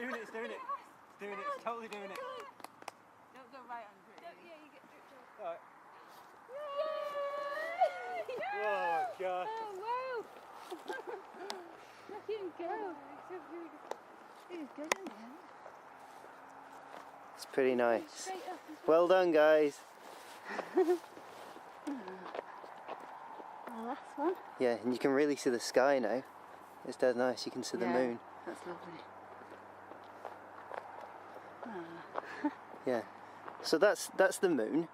doing it, it's doing it. It's doing it, it's totally doing it. Don't go right under it. Yeah, you get dripped off. Alright. Yay! Oh god. Oh, wow! Look him go. He's good in him. It's pretty nice. Straight up as Well done, guys. well. Last one. Yeah, and you can really see the sky now. It's dead nice. You can see the moon. That's lovely. Yeah. So that's the moon,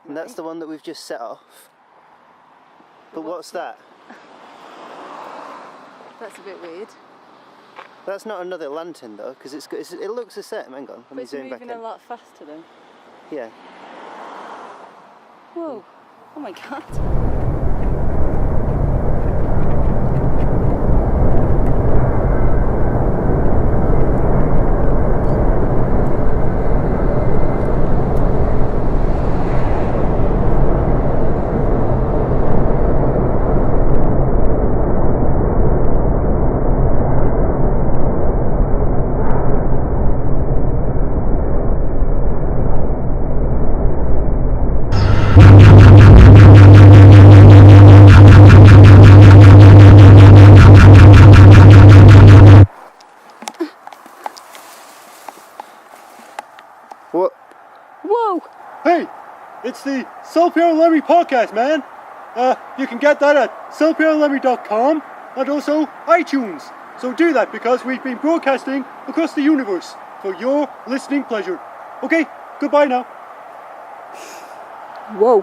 and that's the one that we've just set off. But what's that? That's a bit weird. That's not another lantern though, because it looks the same. Hang on, let me But it's zoom back moving in. a lot faster though. Yeah. Whoa! Oh my god! What? Whoa! Hey! It's the Sulpier Lemmy podcast, man! You can get that at sulpierlemmy.com and also iTunes. So do that because we've been broadcasting across the universe for your listening pleasure. Okay, goodbye now. Whoa!